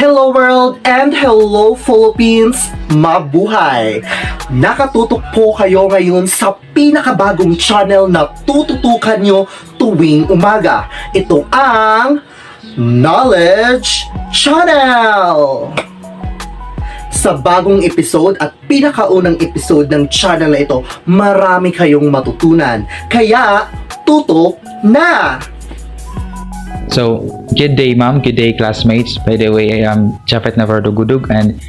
Hello world and hello Philippines! Mabuhay! Nakatutok po kayo ngayon sa pinakabagong channel na tututukan nyo tuwing umaga. Ito ang Knowledge Channel! Sa bagong episode at pinakaunang episode ng channel na ito, marami kayong matutunan. Kaya, tutok na! So, good day ma'am, good day classmates. By the way, I am Japet Navarro Gudug and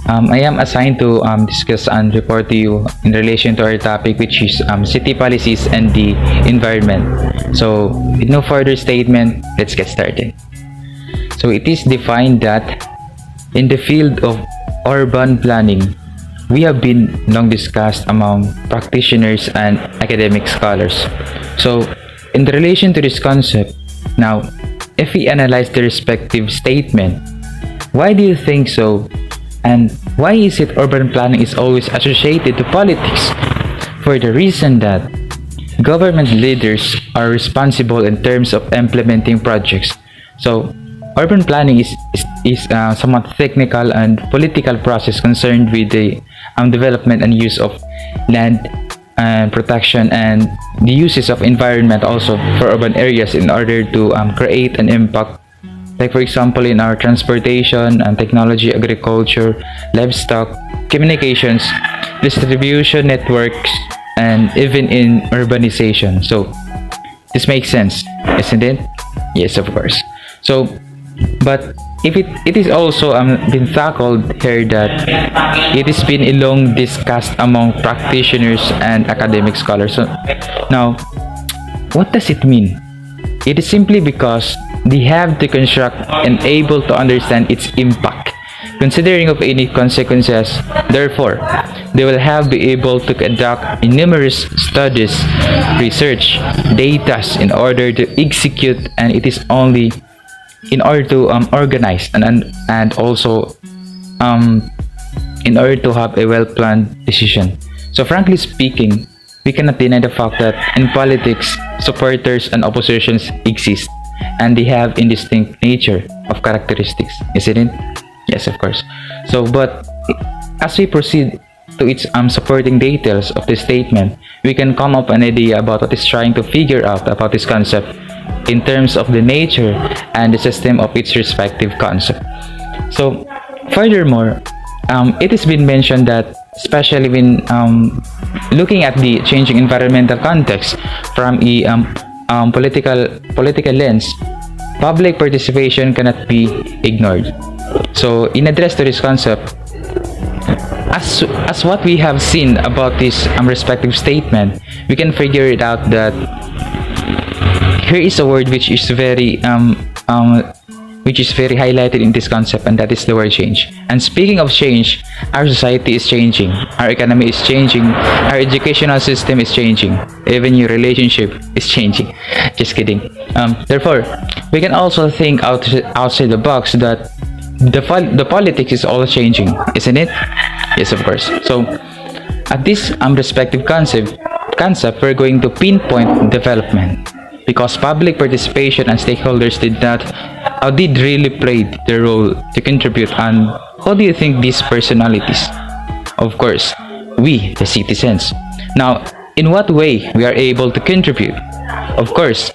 I am assigned to discuss and report to you in relation to our topic, which is city policies and the environment. So, with no further statement, let's get started. So, it is defined that in the field of urban planning, we have been long discussed among practitioners and academic scholars. So, in relation to this concept, now, if we analyze the respective statement, why do you think so? And why is it urban planning is always associated to politics? For the reason that government leaders are responsible in terms of implementing projects. So, urban planning is somewhat technical and political process concerned with the development and use of land and protection and the uses of environment also for urban areas in order to create an impact, like for example in our transportation and technology, agriculture, livestock, communications, distribution networks, and even in urbanization. So this makes sense, isn't it? Yes, of course. So but if it is also been tackled here that it has been long discussed among practitioners and academic scholars. So now, what does it mean? It is simply because they have to construct and able to understand its impact, considering of any consequences. Therefore, they will have be able to conduct numerous studies, research, data in order to execute, and it is only in order to organize and also in order to have a well-planned decision. So frankly speaking, we cannot deny the fact that in politics, supporters and oppositions exist and they have indistinct nature of characteristics, isn't it? Yes, of course. So but as we proceed to its supporting details of this statement, we can come up an idea about what is trying to figure out about this concept in terms of the nature and the system of its respective concept. So, furthermore, it has been mentioned that especially when looking at the changing environmental context from a political lens, public participation cannot be ignored. So, in address to this concept, as what we have seen about this respective statement, we can figure it out that here is a word which is very highlighted in this concept, and that is the word change. And speaking of change, our society is changing, our economy is changing, our educational system is changing, even your relationship is changing. Just kidding. Therefore, we can also think outside the box that the politics is all changing, isn't it? Yes, of course. So at this respective concept, we're going to pinpoint development, because public participation and stakeholders did really play their role to contribute. And how do you think these personalities? Of course, we, the citizens. Now, in what way we are able to contribute? Of course,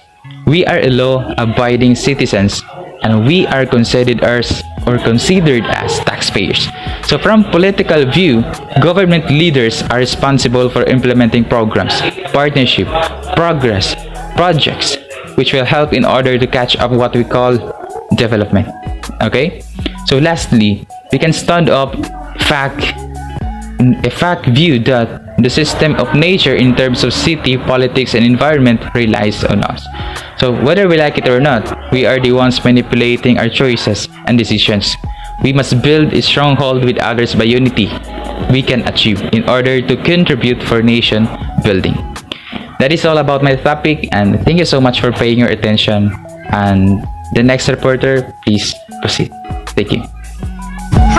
we are law-abiding citizens, and we are considered as taxpayers. So from political view, government leaders are responsible for implementing programs, partnership, progress, projects, which will help in order to catch up what we call development. Okay? So lastly, we can stand up a fact view that the system of nature in terms of city, politics, and environment relies on us. So whether we like it or not, we are the ones manipulating our choices and decisions. We must build a stronghold with others by unity we can achieve in order to contribute for nation building. That is all about my topic, and thank you so much for paying your attention. And the next reporter, please proceed. Thank you.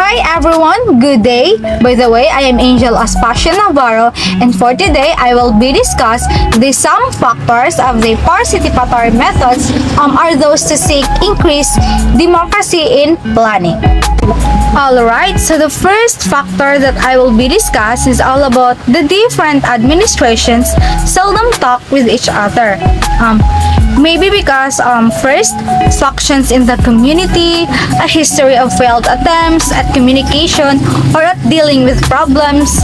Hi everyone, good day. By the way, I am Angel Aspacio Navarro, and for today I will be discuss the some factors of the participatory methods are those to seek increased democracy in planning. Alright, so the first factor that I will be discuss is all about the different administrations seldom talk with each other. Maybe because first, factions in the community, a history of failed attempts at communication or at dealing with problems,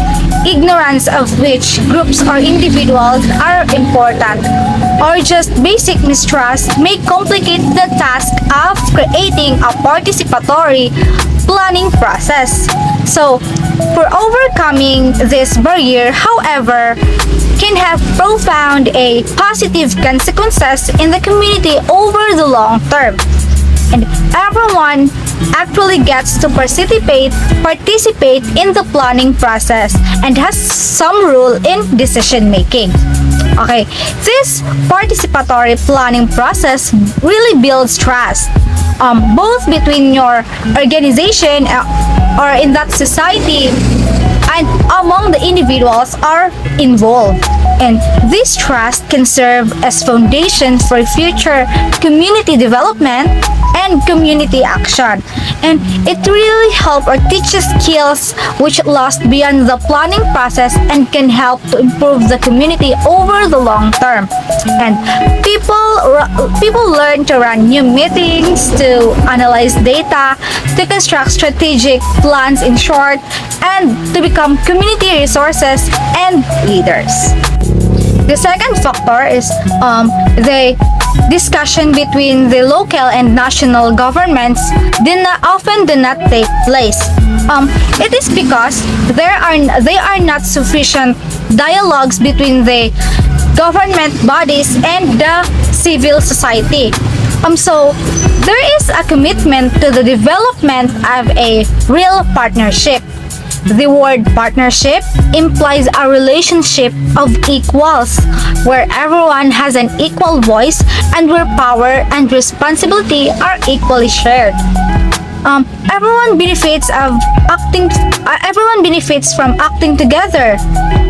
ignorance of which groups or individuals are important, or just basic mistrust may complicate the task of creating a participatory planning process. So, for overcoming this barrier, however, can have profound a positive consequences in the community over the long term. And everyone actually gets to participate in the planning process and has some role in decision making. Okay, this participatory planning process really builds trust, both between your organization or in that society and among the individuals are involved. And this trust can serve as foundation for future community development and community action. And it really helps or teaches skills which last beyond the planning process and can help to improve the community over the long term. And people learn to run new meetings, to analyze data, to construct strategic plans in short, and to become community resources and leaders. The second factor is the discussion between the local and national governments often do not take place. It is because they are not sufficient dialogues between the government bodies and the civil society. So there is a commitment to the development of a real partnership. The word partnership implies a relationship of equals, where everyone has an equal voice and where power and responsibility are equally shared. Everyone benefits from acting together.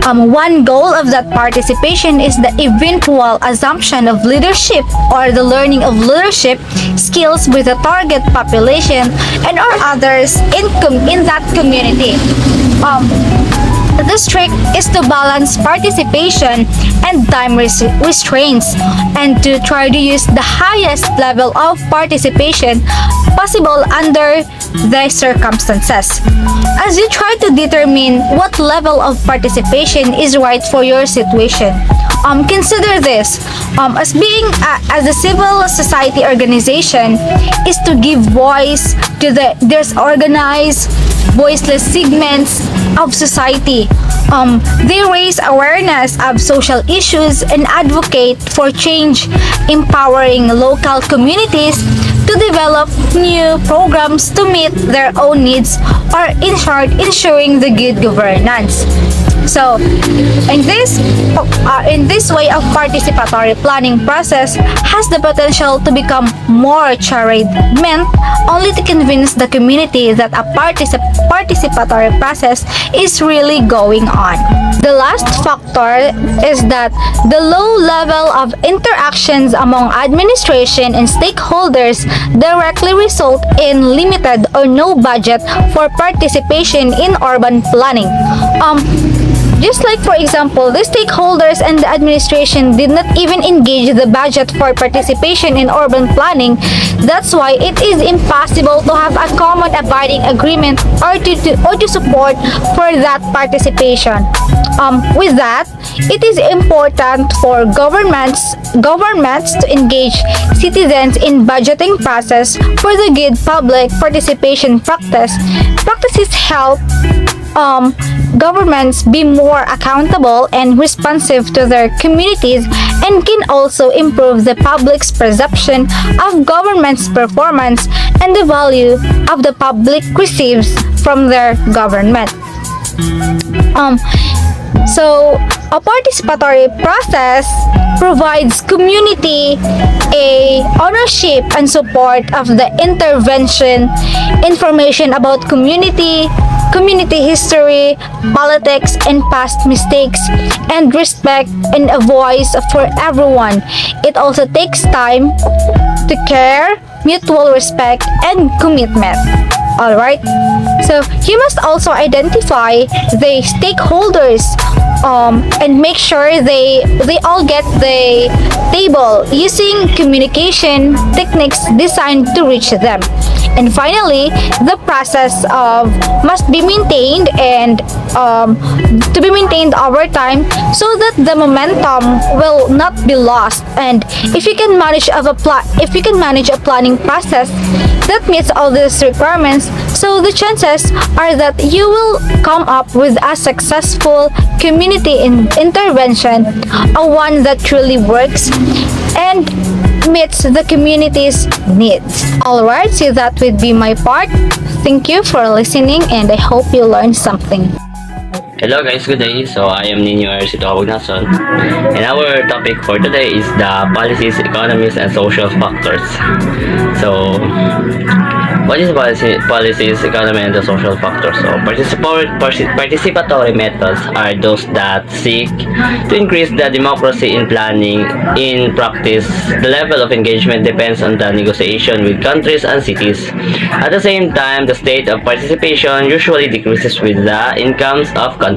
One goal of that participation is the eventual assumption of leadership or the learning of leadership skills with the target population and or others in that community. The trick is to balance participation and time restraints and to try to use the highest level of participation possible under the circumstances. As you try to determine what level of participation is right for your situation, consider this as a civil society organization is to give voice to the disorganized, voiceless segments of society. They raise awareness of social issues and advocate for change, empowering local communities to develop new programs to meet their own needs or in short, ensuring the good governance. So, in this way of participatory planning process has the potential to become more charade, meant only to convince the community that a participatory process is really going on. The last factor is that the low level of interactions among administration and stakeholders directly result in limited or no budget for participation in urban planning. Just like, for example, the stakeholders and the administration did not even engage the budget for participation in urban planning. That's why it is impossible to have a common abiding agreement or to support for that participation. With that, it is important for governments to engage citizens in budgeting process for the good public participation practice. Practices help governments be more accountable and responsive to their communities and can also improve the public's perception of government's performance and the value of the public receives from their government. So, a participatory process provides community a ownership and support of the intervention, information about community history, politics, and past mistakes, and respect and a voice for everyone. It also takes time to care, mutual respect, and commitment. Alright? So, you must also identify the stakeholders and make sure they all get the table using communication techniques designed to reach them. And finally, the process of must be maintained and to be maintained over time so that the momentum will not be lost. And if you can manage a planning process that meets all these requirements, so the chances are that you will come up with a successful community intervention, a one that truly works and meets the community's needs. Alright, so that would be my part. Thank you for listening and I hope you learned something. Hello guys, good day. So I am Nino Ercito Abognason, and our topic for today is the policies, economies, and social factors. So, what is policies, economy, and the social factors? So, participatory methods are those that seek to increase the democracy in planning. In practice, the level of engagement depends on the negotiation with countries and cities. At the same time, the state of participation usually decreases with the incomes of countries.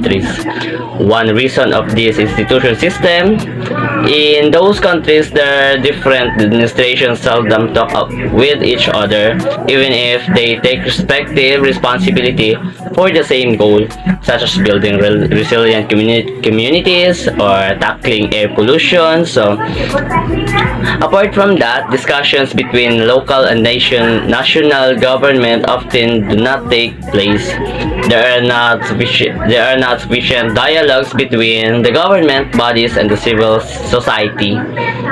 One reason of this institution system, in those countries, the different administrations seldom talk up with each other, even if they take respective responsibility for the same goal, such as building resilient communities or tackling air pollution. So, apart from that, discussions between local and national government often do not take place. There are not sufficient dialogues between the government bodies and the civil society.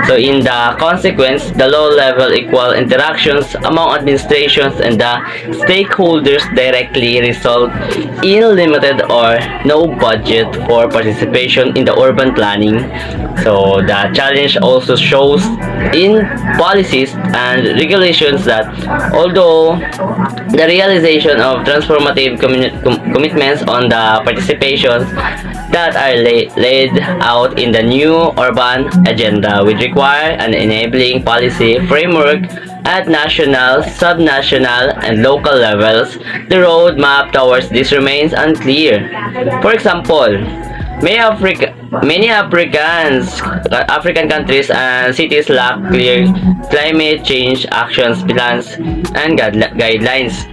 So in the consequence, the low-level equal interactions among administrations and the stakeholders directly result in limited or no budget for participation in the urban planning. So the challenge also shows in policies and regulations that although the realization of transformative commitments on the participations that are laid out in the new urban agenda would require an enabling policy framework at national, subnational, and local levels. The roadmap towards this remains unclear. For example, many African countries and cities lack clear climate change actions plans and guidelines.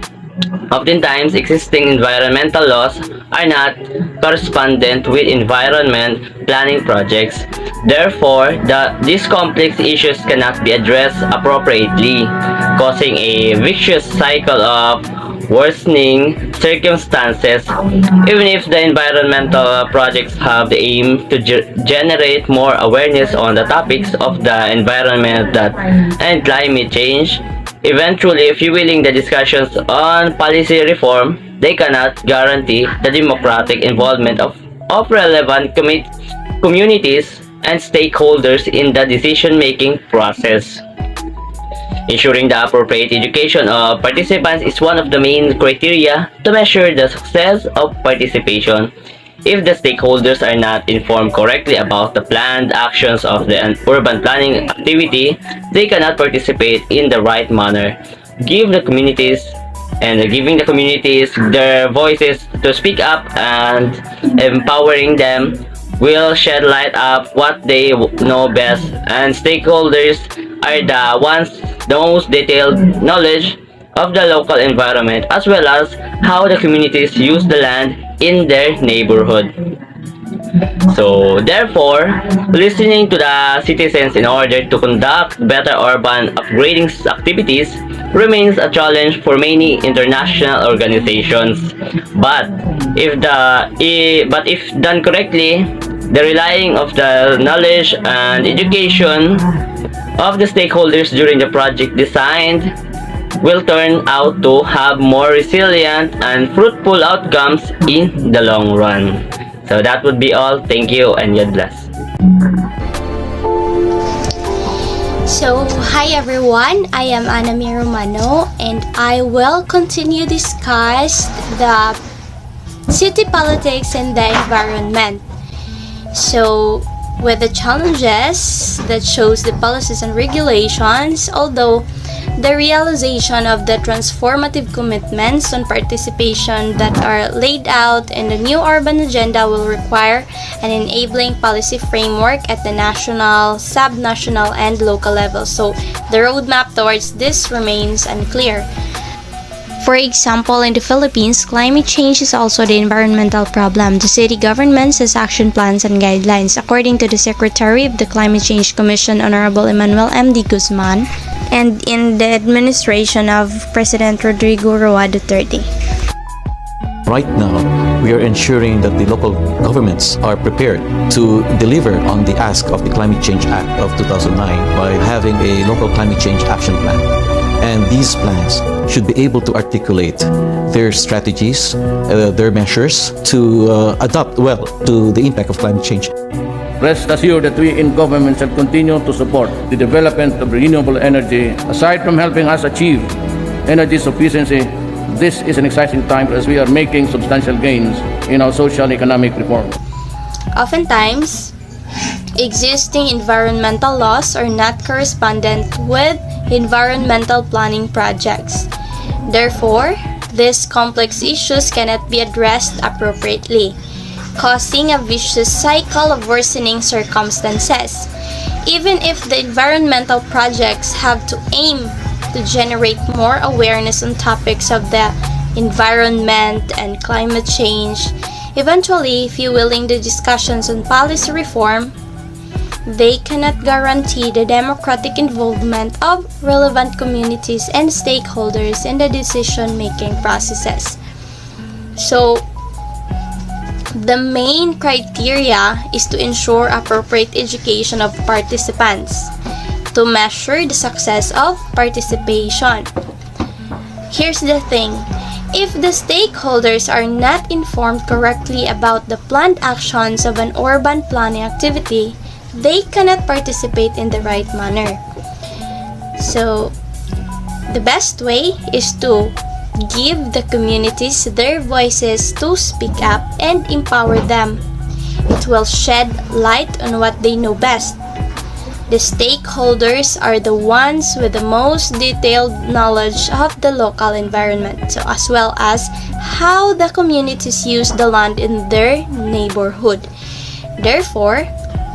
Oftentimes, existing environmental laws are not correspondent with environment planning projects. Therefore, these complex issues cannot be addressed appropriately, causing a vicious cycle of worsening circumstances. Even if the environmental projects have the aim to generate more awareness on the topics of the environment and climate change, eventually fueling the discussions on policy reform, they cannot guarantee the democratic involvement of relevant communities and stakeholders in the decision-making process. Ensuring the appropriate education of participants is one of the main criteria to measure the success of participation. If the stakeholders are not informed correctly about the planned actions of the urban planning activity, they cannot participate in the right manner. Giving the communities their voices to speak up and empowering them will shed light on what they know best, and stakeholders are the ones the most detailed knowledge of the local environment as well as how the communities use the land in their neighborhood. So, therefore, listening to the citizens in order to conduct better urban upgrading activities remains a challenge for many international organizations. But if done correctly, the relying of the knowledge and education of the stakeholders during the project design will turn out to have more resilient and fruitful outcomes in the long run. So that would be all. Thank you and God bless. So, hi everyone, I am Anami Romano and I will continue discuss the city politics and the environment. So, with the challenges that shows the policies and regulations, although the realization of the transformative commitments on participation that are laid out in the new urban agenda will require an enabling policy framework at the national, sub-national, and local level. So the roadmap towards this remains unclear. For example, in the Philippines, climate change is also the environmental problem. The city government has action plans and guidelines. According to the Secretary of the Climate Change Commission, Honorable Emmanuel M.D. Guzman, and in the administration of President Rodrigo Roa Duterte. Right now, we are ensuring that the local governments are prepared to deliver on the ask of the Climate Change Act of 2009 by having a local climate change action plan. And these plans should be able to articulate their strategies, their measures to adapt well to the impact of climate change. Rest assured that we in government shall continue to support the development of renewable energy. Aside from helping us achieve energy sufficiency, this is an exciting time as we are making substantial gains in our social and economic reform. Oftentimes, existing environmental laws are not correspondent with environmental planning projects. Therefore, these complex issues cannot be addressed appropriately, causing a vicious cycle of worsening circumstances. Even if the environmental projects have to aim to generate more awareness on topics of the environment and climate change, eventually fueling the discussions on policy reform, they cannot guarantee the democratic involvement of relevant communities and stakeholders in the decision-making processes. So, the main criteria is to ensure appropriate education of participants to measure the success of participation. Here's the thing. If the stakeholders are not informed correctly about the planned actions of an urban planning activity, they cannot participate in the right manner. So, the best way is to give the communities their voices to speak up and empower them. It will shed light on what they know best. The stakeholders are the ones with the most detailed knowledge of the local environment, so as well as how the communities use the land in their neighborhood. Therefore,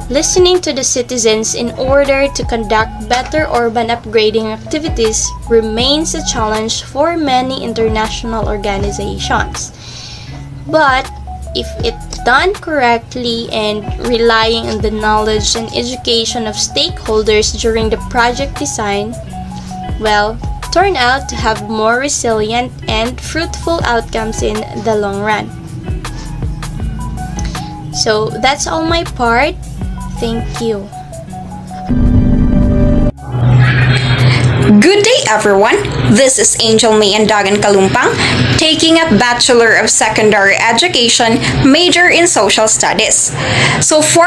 listening to the citizens in order to conduct better urban upgrading activities remains a challenge for many international organizations. But if it's done correctly and relying on the knowledge and education of stakeholders during the project design, well, turn out to have more resilient and fruitful outcomes in the long run. So that's all my part. Thank you. Good day everyone, this is Angel May Andagan Kalumpang, taking a Bachelor of Secondary Education major in Social Studies. So for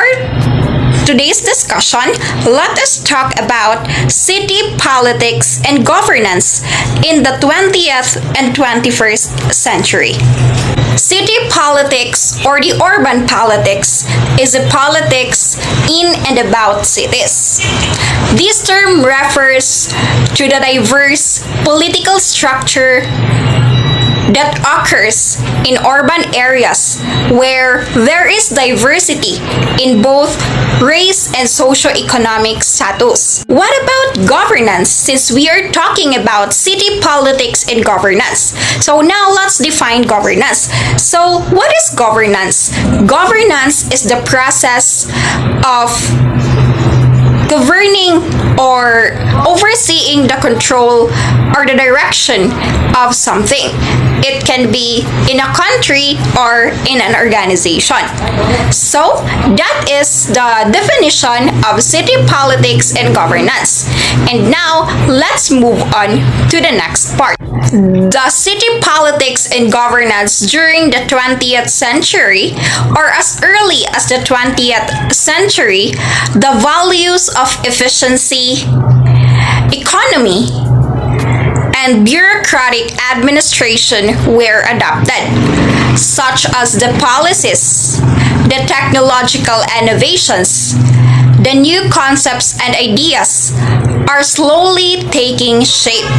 today's discussion, let us talk about city politics and governance in the 20th and 21st century. City politics or the urban politics is a politics in and about cities. This term refers to the diverse political structure that occurs in urban areas where there is diversity in both race and socio-economic status. What about governance, since we are talking about city politics and governance? So now let's define governance. So what is governance? Governance is the process of governing or overseeing the control or the direction of something. It can be in a country or in an organization. So that is the definition of city politics and governance. And now let's move on to the next part. The city politics and governance during the 20th century, or as early as the 20th century, the values of efficiency, economy, and bureaucratic administration were adopted, such as the policies, the technological innovations, the new concepts and ideas are slowly taking shape.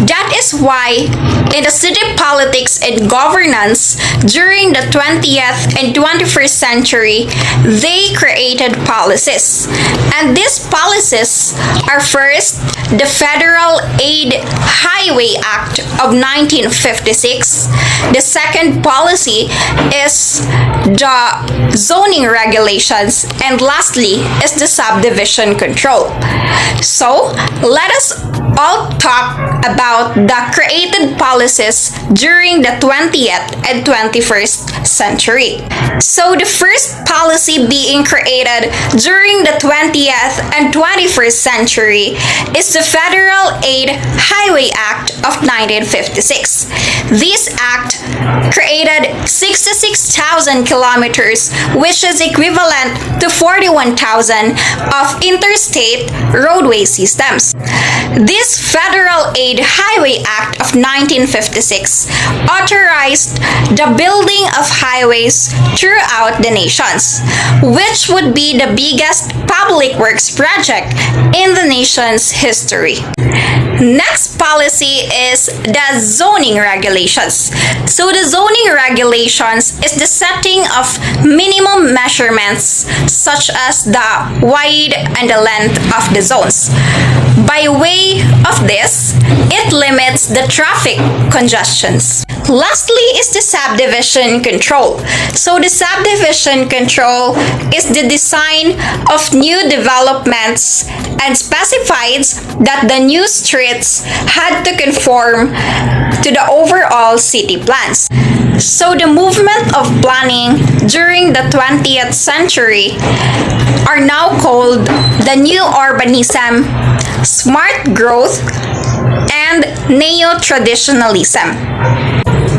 That is why in the city politics and governance during the 20th and 21st century, they created policies. And these policies are first the Federal Aid Highway Act of 1956. The second policy is the zoning regulations, and lastly is the subdivision control. So let us all talk about the created policies during the 20th and 21st century. So the first policy being created during the 20th and 21st century is the Federal Aid Highway Act of 1956. This act created 66,000 kilometers, which is equivalent to 41,000 of interstate roadway systems. This Federal Aid Highway Act of 1956 authorized the building of highways throughout the nations, which would be the biggest public works project in the nation's history. Next policy is the zoning regulations. So the zoning regulations is the setting of minimum measurements such as the width and the length of the zones. By way of this, it limits the traffic congestions. Lastly is the subdivision control. So the subdivision control is the design of new developments and specifies that the new streets had to conform to the overall city plans. So the movement of planning during the 20th century are now called the new urbanism, smart growth, and neo-traditionalism.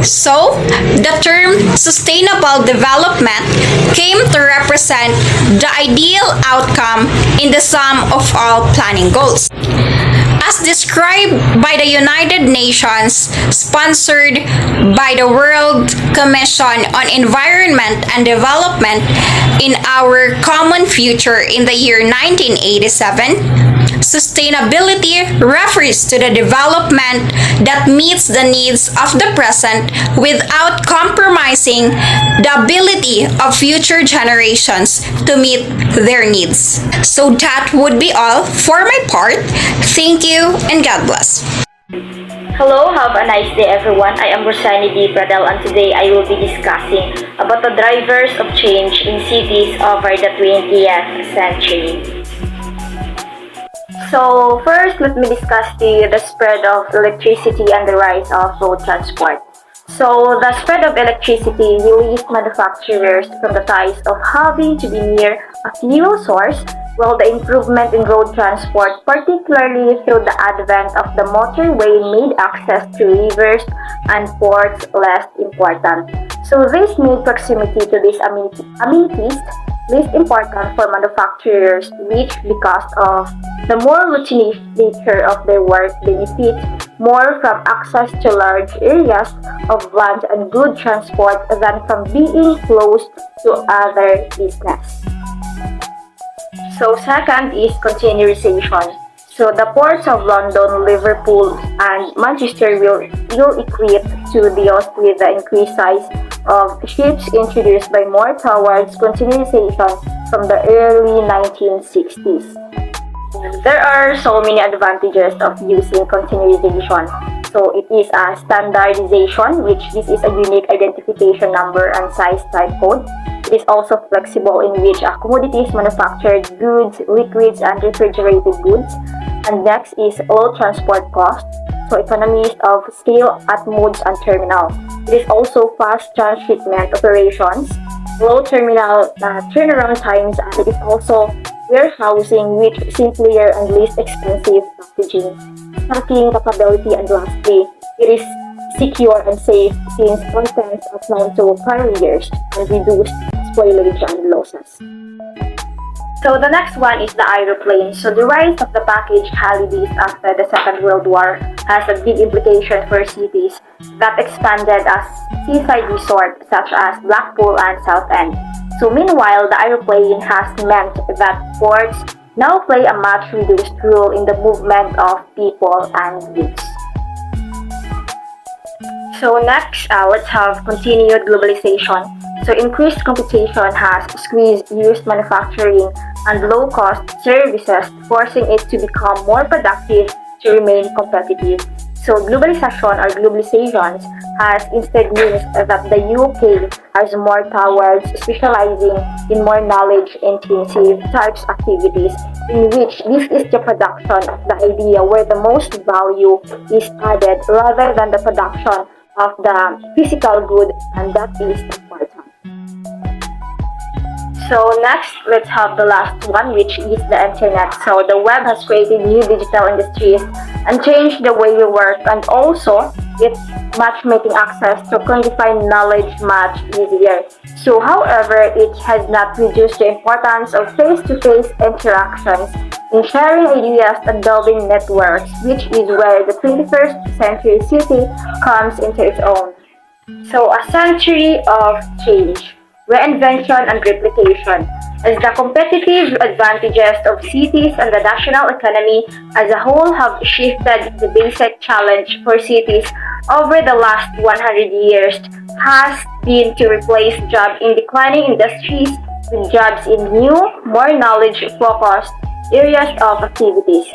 So, the term sustainable development came to represent the ideal outcome in the sum of all planning goals. As described by the United Nations, sponsored by the World Commission on Environment and Development in our common future in the year 1987, sustainability refers to the development that meets the needs of the present without compromising the ability of future generations to meet their needs. So that would be all for my part. Thank you and God bless. Hello, have a nice day everyone. I am Rosani D. Pradel and today I will be discussing about the drivers of change in cities over the 20th century. So first, let me discuss to you the spread of electricity and the rise of road transport. So the spread of electricity released manufacturers from the ties of having to be near a fuel source, while the improvement in road transport, particularly through the advent of the motorway, made access to rivers and ports less important. So this made proximity to these amenities less important for manufacturers, which because of the more routine nature of their work benefit more from access to large areas of land and good transport than from being close to other business. So second is containerization. So the ports of London, Liverpool, and Manchester will equip to deal with the increased size of ships introduced by more towards containerization from the early 1960s. There are so many advantages of using containerization. So it is a standardization, which this is a unique identification number and size type code. It is also flexible, in which commodities, manufactured goods, liquids, and refrigerated goods. And next is low transport cost, so economies of scale at modes and terminals. It is also fast transshipment operations, low terminal turnaround times, and it is also warehousing, which simpler and least expensive packaging, packing capability, and lastly, it is secure and safe since contents are known to prior years and reduced spoilage and losses. So the next one is the aeroplane. So the rise of the package holidays after the Second World War has a big implication for cities that expanded as seaside resorts such as Blackpool and Southend. So meanwhile, the aeroplane has meant that ports now play a much reduced role in the movement of people and goods. So next, let's have continued globalization. So increased competition has squeezed used manufacturing and low-cost services, forcing it to become more productive to remain competitive. So globalization or globalizations has instead means that the UK has more towards specializing in more knowledge-intensive types activities, in which this is the production of the idea where the most value is added rather than the production of the physical good, and that is important. So next, let's have the last one, which is the internet. So the web has created new digital industries and changed the way we work, and also it's matchmaking access to quantify knowledge much easier. So however, it has not reduced the importance of face-to-face interactions in sharing ideas and building networks, which is where the 21st century city comes into its own. So a century of change, reinvention and replication, as the competitive advantages of cities and the national economy as a whole have shifted. The basic challenge for cities over the last 100 years has been to replace jobs in declining industries with jobs in new, more knowledge-focused areas of activities.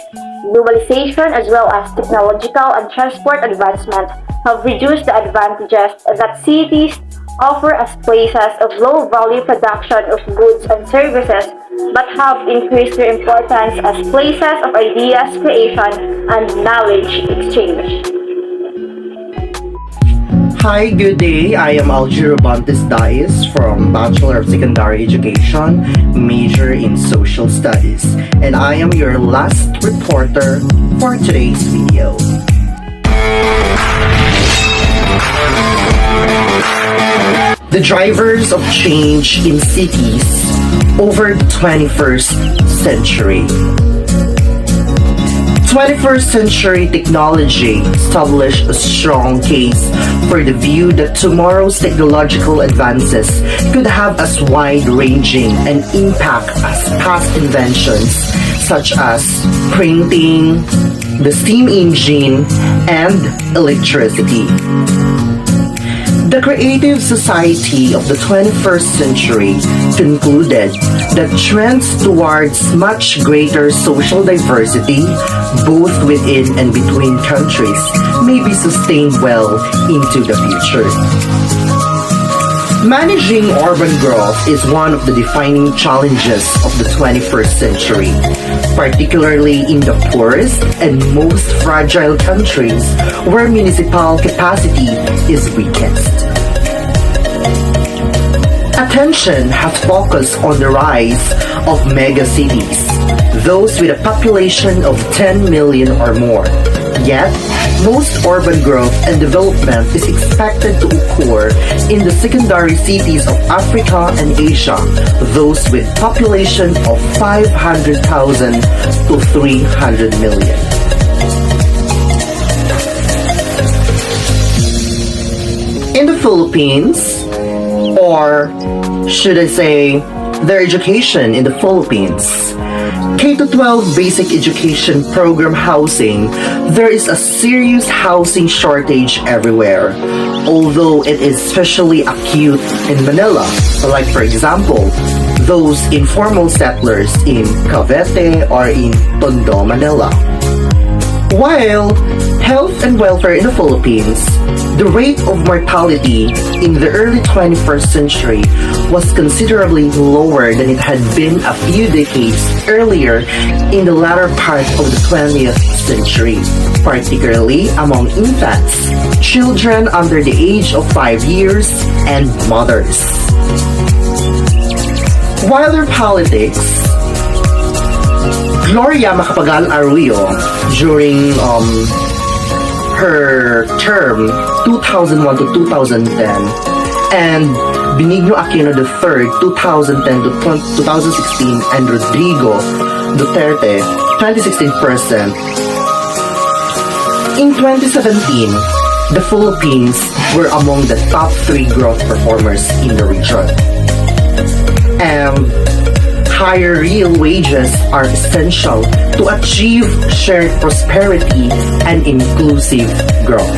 Globalization as well as technological and transport advancement have reduced the advantages that cities offer as places of low-value production of goods and services, but have increased their importance as places of ideas creation and knowledge exchange. Hi, good day. I am Aljiro Bantes Dais from Bachelor of Secondary Education, major in Social Studies, and I am your last reporter for today's video. The drivers of change in cities over the 21st century. 21st century technology established a strong case for the view that tomorrow's technological advances could have as wide-ranging an impact as past inventions such as printing, the steam engine, and electricity. The creative society of the 21st century concluded that trends towards much greater social diversity, both within and between countries, may be sustained well into the future. Managing urban growth is one of the defining challenges of the 21st century, particularly in the poorest and most fragile countries where municipal capacity is weakest. Attention has focused on the rise of megacities, those with a population of 10 million or more. Yet, most urban growth and development is expected to occur in the secondary cities of Africa and Asia, those with population of 500,000 to 300 million. In the Philippines, or should I say, their education in the Philippines, K-12 basic education program housing, there is a serious housing shortage everywhere, although it is especially acute in Manila, like for example, those informal settlers in Cavite or in Tondo, Manila. While health and welfare in the Philippines, the rate of mortality in the early 21st century was considerably lower than it had been a few decades earlier in the latter part of the 20th century, particularly among infants, children under the age of 5 years, and mothers. While their politics, Gloria Macapagal Arroyo during her term 2001 to 2010, and Benigno Aquino III 2010 to 2016, and Rodrigo Duterte 2016 present. In 2017, the Philippines were among the top 3 growth performers in the region. And higher real wages are essential to achieve shared prosperity and inclusive growth.